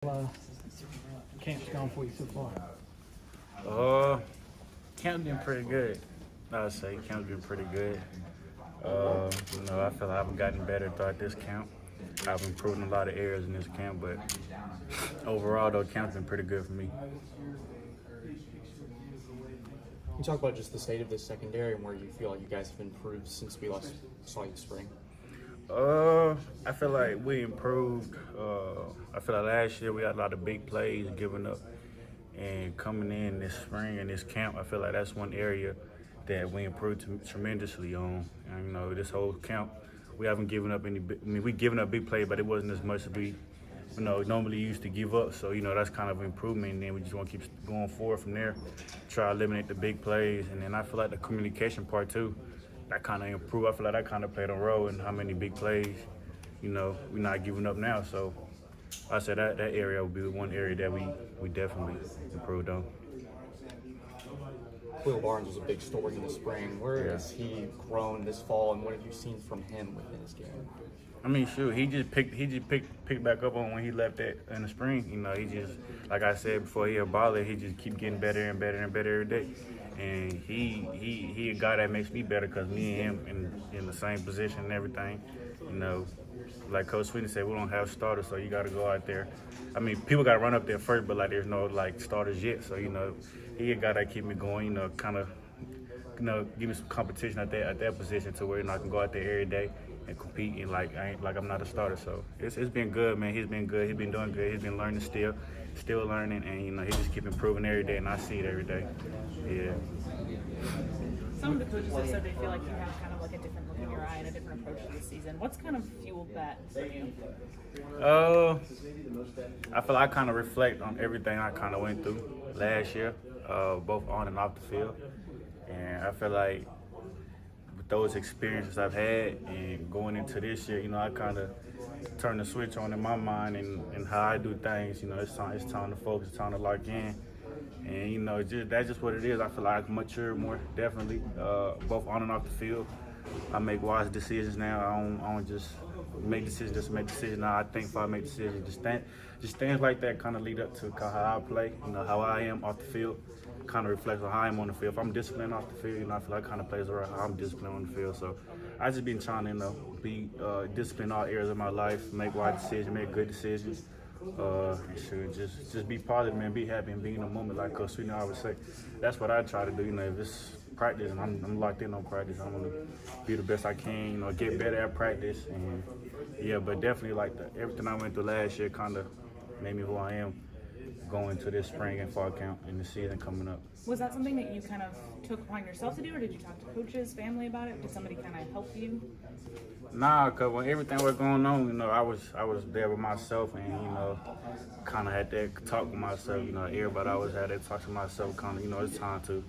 Camp's gone for you so far? Camp's been pretty good. I'd say camp's been pretty good. I feel like I've gotten better throughout this camp. I've improved in a lot of areas in this camp, but overall, though, camp's been pretty good for me. Can you talk about just the state of the secondary and where you feel like you guys have improved since we last saw you spring? I feel like we improved. I feel like last year we had a lot of big plays giving up, and coming in this spring and this camp, I feel like that's one area that we improved tremendously on. And this whole camp, we haven't given up any. We given up big plays, but it wasn't as much as we, normally used to give up. So that's kind of an improvement. And then we just want to keep going forward from there, try to eliminate the big plays, and then I feel like the communication part too. That kind of improved. I feel like that kind of played a role in how many big plays, we're not giving up now. So I said that area would be one area that we definitely improved on. Will Barnes was a big story in the spring. Where has he grown this fall, and what have you seen from him within his game? I mean, shoot, he just picked back up on when he left that in the spring. He just, like I said before, he a baller. He just keep getting better and better and better every day. And he a guy that makes me better because me and him in the same position and everything. Like Coach Sweeney said, we don't have starters, so you got to go out there. I mean, people got to run up there first, but there's no starters yet. So he a guy that keep me going. Kind of give me some competition at that position to where I can go out there every day and compete and I'm not a starter. So it's been good, man. He's been good. He's been doing good. He's been learning still learning, and he just keep improving every day, and I see it every day. Yeah. Some of the coaches have said they feel like you have kind of like a different look in your eye and a different approach to the season. What's kind of fueled that for you? I feel like I kind of reflect on everything I kind of went through last year, both on and off the field, and I feel like with those experiences I've had and going into this year, I kind of turn the switch on in my mind and how I do things. It's time to focus, it's time to lock in. And that's just what it is. I feel like I mature more, definitely, both on and off the field. I make wise decisions now. I don't just make decisions just to make decisions. Now I think before I make decisions. Just things like that kind of lead up to how I play. How I am off the field kind of reflects on how I am on the field. If I'm disciplined off the field, I feel like kind of plays around how I'm disciplined on the field. So I just been trying to be disciplined in all areas of my life, make wise decisions, make good decisions. Just be positive, man. Be happy and be in the moment, like Coach Sweeney always say. That's what I try to do. If it's practice and I'm locked in on practice, I want to be the best I can. Get better at practice. And but definitely everything I went through last year kind of made me who I am going to this spring and fall camp and the season coming up. Was that something that you kind of took upon yourself to do, or did you talk to coaches, family about it? Did somebody kind of help you? Nah, cause when everything was going on, I was there with myself, and kind of had that talk with myself. Everybody always had that talk to myself. Kind of, it's time to,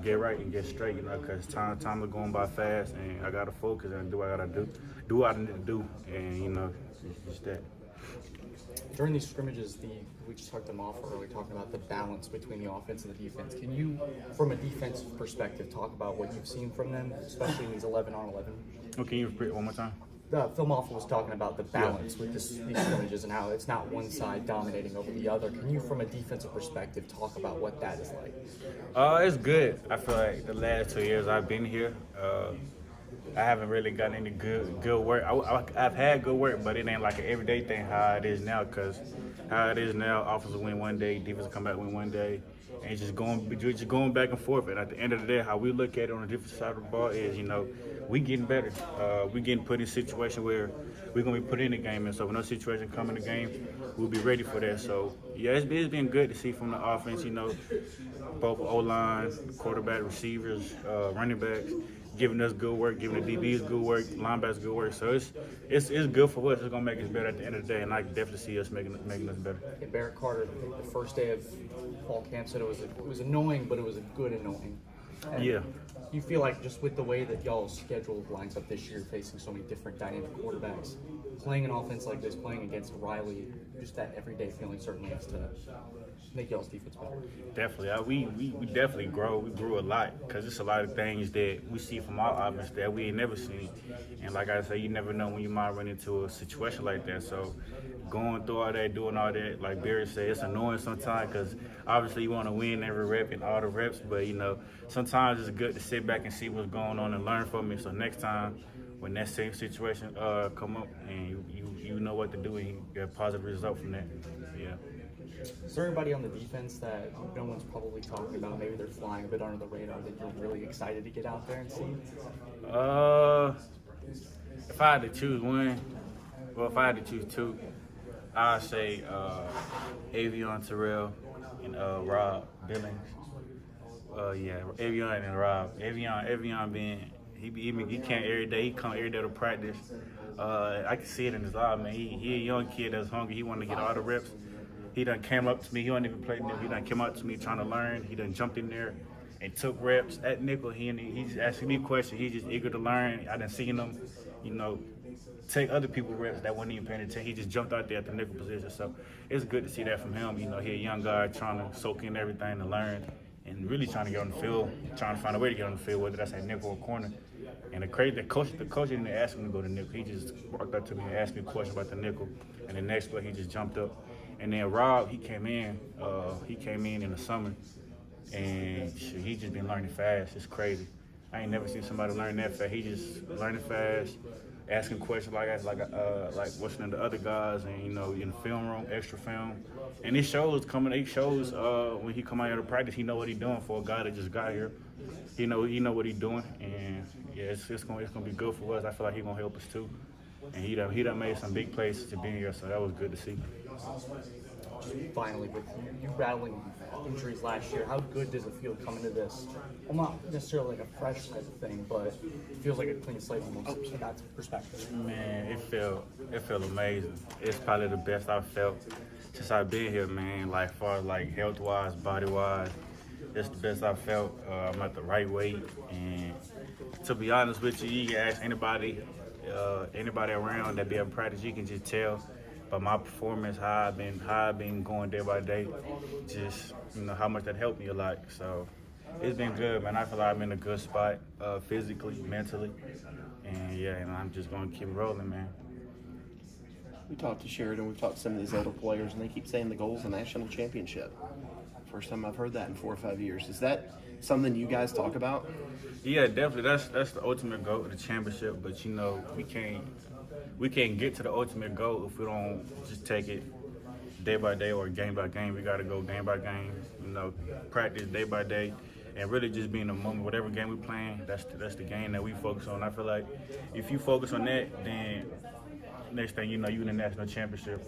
get right and get straight. Cause time is going by fast, and I gotta focus and do what I gotta do what I need to do, and it's just that. During these scrimmages, we just talked them off earlier, talking about the balance between the offense and the defense. Can you, from a defensive perspective, talk about what you've seen from them, especially in these 11-on-11? Oh, can you repeat it one more time? The film officer was talking about the balance with these scrimmages and how it's not one side dominating over the other. Can you, from a defensive perspective, talk about what that is like? It's good. I feel like the last 2 years I've been here, I haven't really gotten any good work. I've had good work, but it ain't like an everyday thing how it is now. Cause how it is now, offense win one day, defense come back win one day, and just going back and forth. And at the end of the day, how we look at it on the different side of the ball is, we getting better. We getting put in a situation where we're gonna be put in the game, and so when those situations come in the game, we'll be ready for that. So it's been good to see from the offense. Both O-line, quarterback, receivers, running backs, giving us good work, giving the DBs good work, linebackers good work. So it's good for us. It's gonna make us better at the end of the day, and I can definitely see us making us better. And Barrett Carter, the first day of fall camp, said it was annoying, but it was a good annoying. And yeah. You feel like just with the way that y'all's schedule lines up this year, facing so many different dynamic quarterbacks, playing an offense like this, playing against Riley, just that everyday feeling certainly has to make y'all's defense better. Definitely. We definitely grow. We grew a lot because it's a lot of things that we see from our offense that we ain't never seen. And like I said, you never know when you might run into a situation like that. So going through all that, doing all that, like Barry said, it's annoying sometimes because obviously you want to win every rep and all the reps. But, you know, sometimes it's good to sit back and see what's going on and learn from it. So next time when that same situation come up and you know what to do and you get a positive result from that. Yeah. Is there anybody on the defense that no one's probably talking about? Maybe they're flying a bit under the radar that you're really excited to get out there and see? If I had to choose one, well, if I had to choose two, I'd say Avion Terrell and Rob Billings. Avion and Rob. Avion being he came every day. He come every day to practice. I can see it in his eye, man. He a young kid that's hungry. He want to get all the reps. He done came up to me. He wasn't even playing nickel. He done came up to me trying to learn. He done jumped in there and took reps at nickel. He just asking me questions. He's just eager to learn. I done seen him, you know, take other people's reps that wasn't even paying attention. He just jumped out there at the nickel position. So it's good to see that from him. You know, he a young guy trying to soak in everything and learn and really trying to get on the field, trying to find a way to get on the field, whether that's at nickel or corner. And the coach didn't ask him to go to nickel. He just walked up to me and asked me a question about the nickel. And the next play, he just jumped up. And then Rob, he came in in the summer, and he just been learning fast. It's crazy. I ain't never seen somebody learn that fast. He just learning fast, asking questions like what's in the other guys, and you know, in the film room, extra film. And it shows when he come out here to practice, he know what he doing for a guy that just got here. He know what he doing, and yeah, it's gonna be good for us. I feel like he gonna help us too. And he done made some big plays to be here, so that was good to see. Finally, with you battling injuries last year, how good does it feel coming to this? Well, not necessarily like a fresh type of thing, but it feels like a clean slate almost from that perspective. Man, it felt amazing. It's probably the best I've felt since I've been here, man. Like far as like health-wise, body-wise, it's the best I've felt. I'm at the right weight, and to be honest with you, you can ask anybody around that be in practice, you can just tell. But my performance, how I've been going day by day, just you know how much that helped me a lot. So it's been good, man. I feel like I'm in a good spot, physically, mentally, and yeah, and I'm just gonna keep rolling, man. We talked to Sheridan, we've talked to some of these other players, and they keep saying the goal is a national championship. First time I've heard that in 4 or 5 years. Is that something you guys talk about? Yeah, definitely. That's the ultimate goal, the championship. But you know, we can't get to the ultimate goal if we don't just take it day by day or game by game. We got to go game by game. You know, practice day by day, and really just be in the moment. Whatever game we playing, that's the game that we focus on. I feel like if you focus on that, then next thing you know, you win the national championship,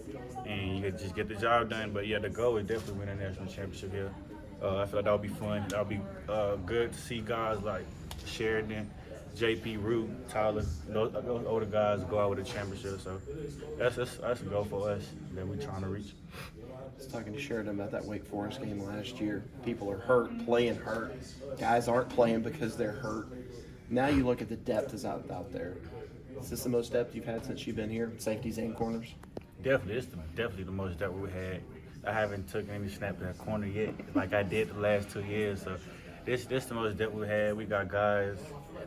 and you just get the job done. But yeah, the goal is definitely win the national championship here. I feel like that would be fun. That would be good to see guys like Sheridan, JP, Root, Tyler, those older guys go out with a championship. So that's a goal for us that we're trying to reach. I was talking to Sheridan about that Wake Forest game last year. People are hurt, playing hurt. Guys aren't playing because they're hurt. Now you look at the depth that's out there. Is this the most depth you've had since you've been here, safeties and corners? Definitely, it's definitely the most depth we had. I haven't took any snap at that corner yet, like I did the last 2 years. So this the most depth we had. We got guys.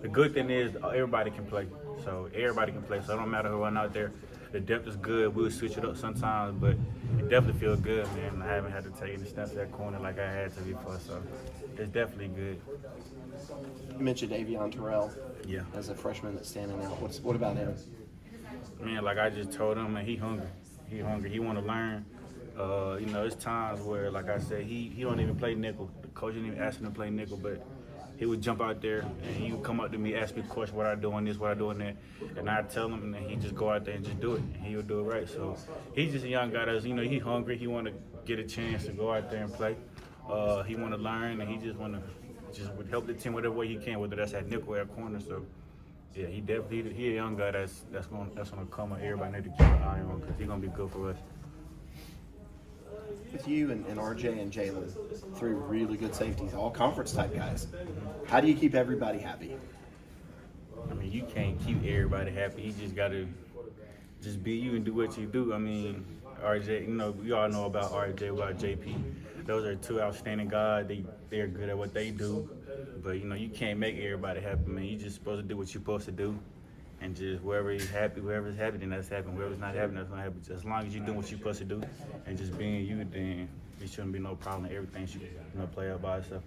The good thing is everybody can play. So everybody can play. So it don't matter who run out there. The depth is good. We'll switch it up sometimes, but it definitely feels good, man. I haven't had to take any snaps at that corner like I had to before. So it's definitely good. You mentioned Avion Terrell. Yeah. As a freshman that's standing out. What about him? Man, like I just told him, man, he hungry. He hungry. He want to learn. You know, it's times where, like I said, he don't even play nickel. The coach didn't even ask him to play nickel, but he would jump out there and he would come up to me, ask me questions, what I do on this, what I do on that, and I'd tell him, and then he'd just go out there and just do it, and he would do it right. So he's just a young guy that's, you know, he hungry. He want to get a chance to go out there and play. He want to learn, and he just want to would help the team whatever way he can, whether that's at nickel or at corner. So yeah, he a young guy that's gonna come, and everybody need to keep an eye on because he's gonna be good for us. With you and RJ and Jalen, 3 really good safeties, all conference type guys. How do you keep everybody happy? I mean, you can't keep everybody happy. You just gotta just be you and do what you do. I mean, RJ, we all know about RJ, about JP. Those are two outstanding guys. They're good at what they do. But, you can't make everybody happy, man. You just supposed to do what you're supposed to do. And just whoever's happy, then that's happy. Whoever's not happy, that's not happy. Just as long as you're doing what you're supposed to do and just being you, then there shouldn't be no problem. Everything should play out by itself.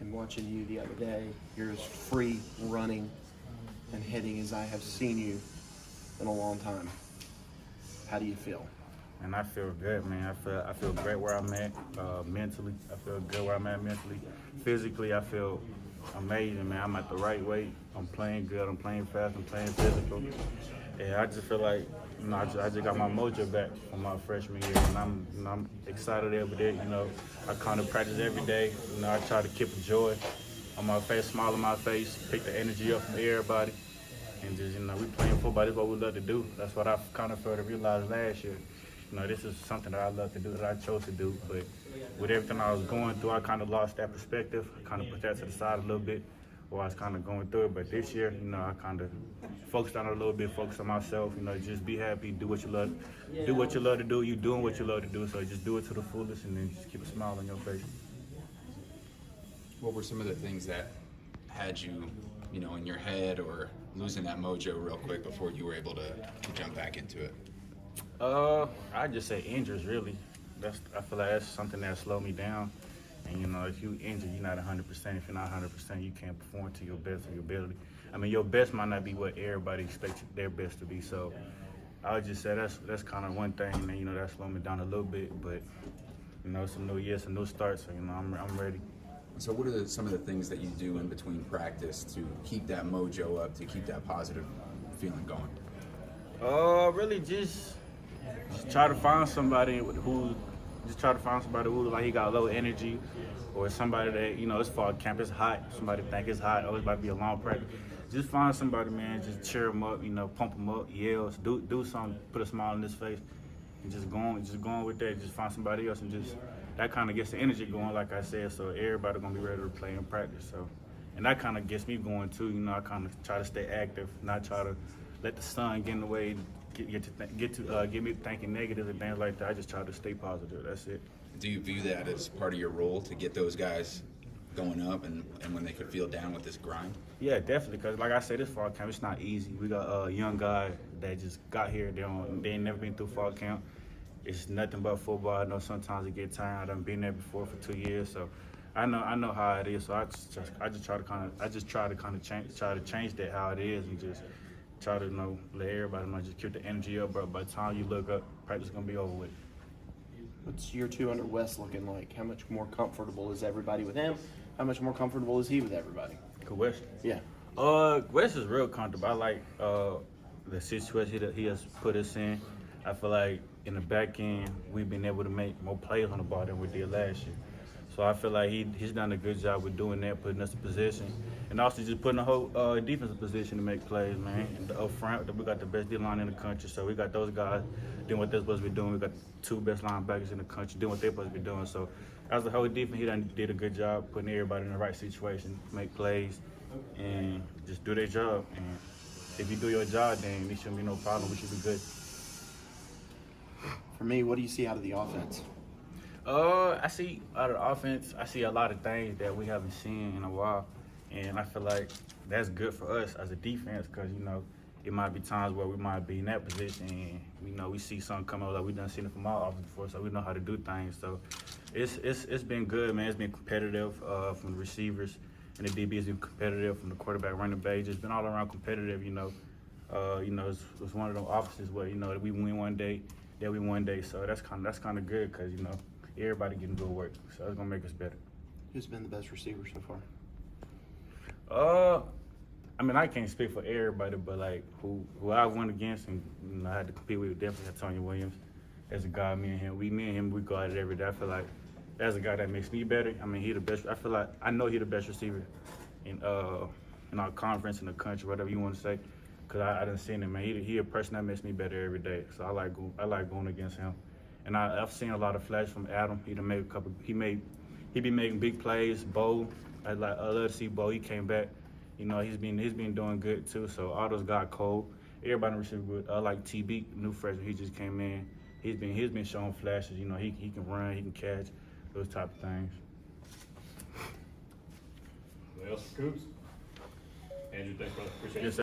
And watching you the other day, you're as free running and hitting as I have seen you in a long time. How do you feel? And I feel good, man. I feel great where I'm at mentally. I feel good where I'm at mentally. Physically, I feel amazing, man. I'm at the right weight. I'm playing good. I'm playing fast. I'm playing physical. And I just feel like, I just got my mojo back from my freshman year, and I'm excited every day. I kind of practice every day. I try to keep a joy on my face, smile on my face, pick the energy up from everybody, and just we playing football. This is what we love to do. That's what I kind of failed to realize last year. This is something that I love to do, that I chose to do. But with everything I was going through, I kind of lost that perspective. I kind of put that to the side a little bit while I was kind of going through it. But this year, I kind of focused on it a little bit, focused on myself. Just be happy, do what you love, to do. You doing what you love to do, so just do it to the fullest, and then just keep a smile on your face. What were some of the things that had you, in your head or losing that mojo real quick before you were able to jump back into it? I'd just say injuries, really. I feel like that's something that slowed me down. And, if you injured, you're not 100%. If you're not 100%, you can't perform to your best of your ability. I mean, your best might not be what everybody expects their best to be. So I would just say that's kind of one thing, and, that slowed me down a little bit. But, it's a new year, it's a new start, so, I'm ready. So what are some of the things that you do in between practice to keep that mojo up, to keep that positive feeling going? Really just try to find somebody who like he got low energy, or somebody that it's fall camp, it's hot. Somebody think it's hot. Oh, it might be a long practice. Just find somebody, man. Just cheer them up. Pump them up. Yells. Do something. Put a smile on his face, and just going with that. Just find somebody else, and just that kind of gets the energy going. Like I said, so everybody gonna be ready to play in practice. So, and that kind of gets me going too. I kind of try to stay active, not try to let the sun get in the way. Get me thinking negative and things like that. I just try to stay positive. That's it. Do you view that as part of your role to get those guys going up and when they could feel down with this grind? Yeah, definitely. Because like I said, this fall camp, it's not easy. We got a young guy that just got here. They ain't never been through fall camp. It's nothing but football. I know sometimes it get tired. I done been there before for 2 years, so I know how it is. So I just try to change that how it is, and just try to let everybody know, just keep the energy up, bro. By the time you look up, practice is gonna be over with. What's year 2 under Wes looking like? How much more comfortable is everybody with him? How much more comfortable is he with everybody? Wes? Yeah. Wes is real comfortable. I like the situation that he has put us in. I feel like in the back end, we've been able to make more plays on the ball than we did last year. So I feel like he's done a good job with doing that, putting us in position, and also just putting the whole defensive position to make plays, man. And up front, we got the best D-line in the country, so we got those guys doing what they're supposed to be doing. We got 2 best linebackers in the country doing what they're supposed to be doing. So as a whole defense, he did a good job putting everybody in the right situation, make plays, and just do their job. And if you do your job, then there shouldn't be no problem. We should be good. For me, what do you see out of the offense? I see out of the offense, I see a lot of things that we haven't seen in a while, and I feel like that's good for us as a defense, because it might be times where we might be in that position, and we see something coming up like we done seen it from our offense before, so we know how to do things. So it's been good, man. It's been competitive from the receivers, and the DB has been competitive from the quarterback, running back. It's been all around competitive. It's one of those offices where we win one day, then we win one day. So that's kind of good, because everybody getting good work, so it's gonna make us better. Who's been the best receiver so far? I mean, I can't speak for everybody, but like who I went against and I had to compete with, definitely Tony Williams. As a guy, me and him, we go at it every day. I feel like that's a guy that makes me better. I mean, he the best. I feel like I know he the best receiver in our conference, in the country, whatever you want to say, because I done seen him, man. He a person that makes me better every day. So I like going against him. And I've seen a lot of flash from Adam. He done made a couple. He be making big plays. Bo, I love to see Bo. He came back. He's been doing good too. So all those guys cold. everybody in the receiver good. Like TB, new freshman, he just came in. He's been showing flashes. You know, he can run, he can catch, those type of things. Anybody else for Coops? Andrew, thanks, brother. Appreciate it. Yes, sir.